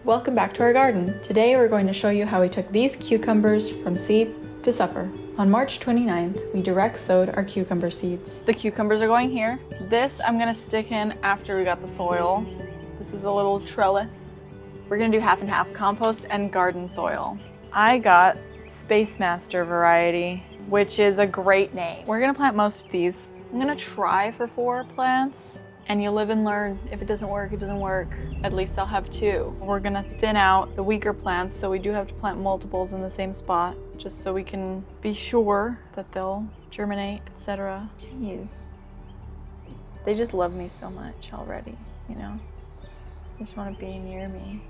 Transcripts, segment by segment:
Welcome back to our garden. Today we're going to show you how we took these cucumbers from seed to supper. On March 29th, we direct sowed our cucumber seeds. The cucumbers are going here. This I'm gonna stick in after we got the soil. This is a little trellis. We're gonna do half and half, compost and garden soil. I got Space Master variety, which is a great name. We're gonna plant most of these. I'm gonna try for 4 plants. And you live and learn. If it doesn't work, it doesn't work. At least I'll have 2. We're gonna thin out the weaker plants, so we do have to plant multiples in the same spot, just so we can be sure that they'll germinate, etc. Jeez. They just love me so much already, you know? They just wanna be near me.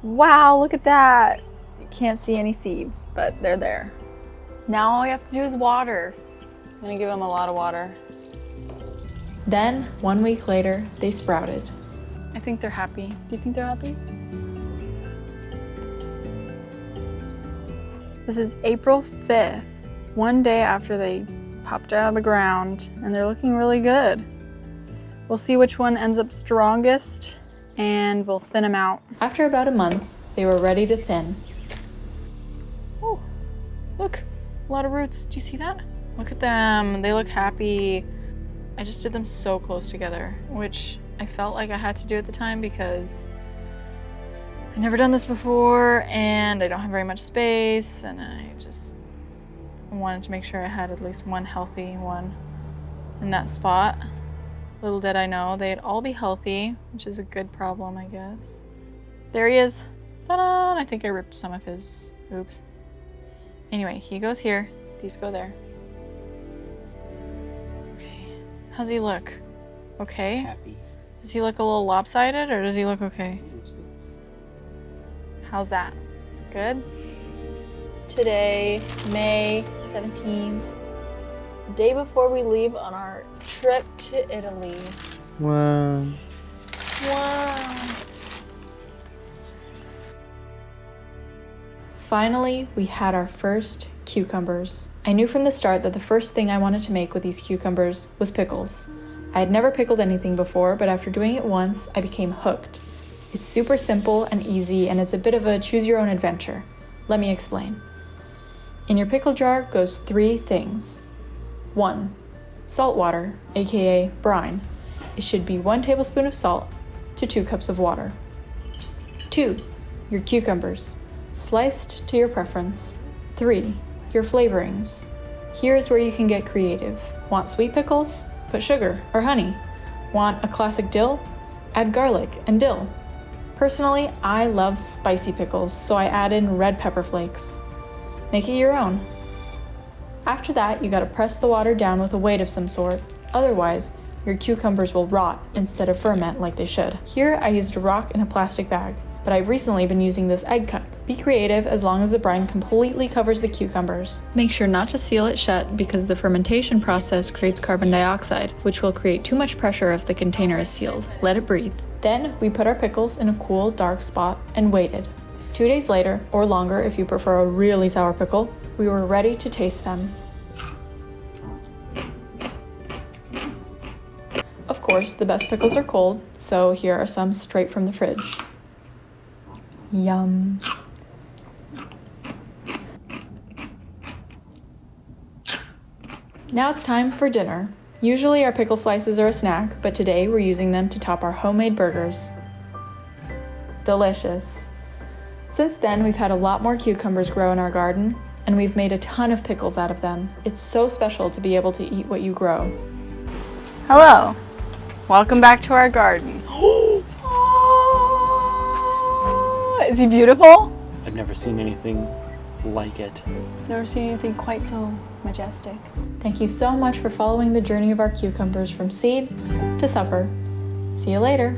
Wow, look at that! You can't see any seeds, but they're there. Now all we have to do is water. I'm gonna give them a lot of water. Then, 1 week later, they sprouted. I think they're happy. Do you think they're happy? This is April 5th, one day after they popped out of the ground, and they're looking really good. We'll see which one ends up strongest, and we'll thin them out. After about a month, they were ready to thin. Oh, look, a lot of roots. Do you see that? Look at them, they look happy. I just did them so close together, which I felt like I had to do at the time because I've never done this before and I don't have very much space, and I just wanted to make sure I had at least one healthy one in that spot. Little did I know they'd all be healthy, which is a good problem, I guess. There he is. Ta-da! I think I ripped some of his, oops. Anyway, he goes here, these go there. How's he look? Okay? Happy. Does he look a little lopsided or does he look okay? How's that? Good? Today, May 17th, the day before we leave on our trip to Italy. Wow. Wow. Finally, we had our first cucumbers. I knew from the start that the first thing I wanted to make with these cucumbers was pickles. I had never pickled anything before, but after doing it once, I became hooked. It's super simple and easy, and it's a bit of a choose-your-own adventure. Let me explain. In your pickle jar goes 3 things. 1. Salt water, aka brine. It should be 1 tablespoon of salt to 2 cups of water. 2. Your cucumbers, sliced to your preference. 3. Your flavorings. Here's where you can get creative. Want sweet pickles? Put sugar or honey. Want a classic dill? Add garlic and dill. Personally, I love spicy pickles, so I add in red pepper flakes. Make it your own. After that, you gotta press the water down with a weight of some sort. Otherwise, your cucumbers will rot instead of ferment like they should. Here, I used a rock in a plastic bag, but I've recently been using this egg cup. Be creative as long as the brine completely covers the cucumbers. Make sure not to seal it shut because the fermentation process creates carbon dioxide, which will create too much pressure if the container is sealed. Let it breathe. Then we put our pickles in a cool, dark spot and waited. 2 days later, or longer if you prefer a really sour pickle, we were ready to taste them. Of course, the best pickles are cold, so here are some straight from the fridge. Yum. Now it's time for dinner. Usually our pickle slices are a snack, but today we're using them to top our homemade burgers. Delicious. Since then, we've had a lot more cucumbers grow in our garden, and we've made a ton of pickles out of them. It's so special to be able to eat what you grow. Hello. Welcome back to our garden. Is he beautiful? I've never seen anything like it. Never seen anything quite so majestic. Thank you so much for following the journey of our cucumbers from seed to supper. See you later.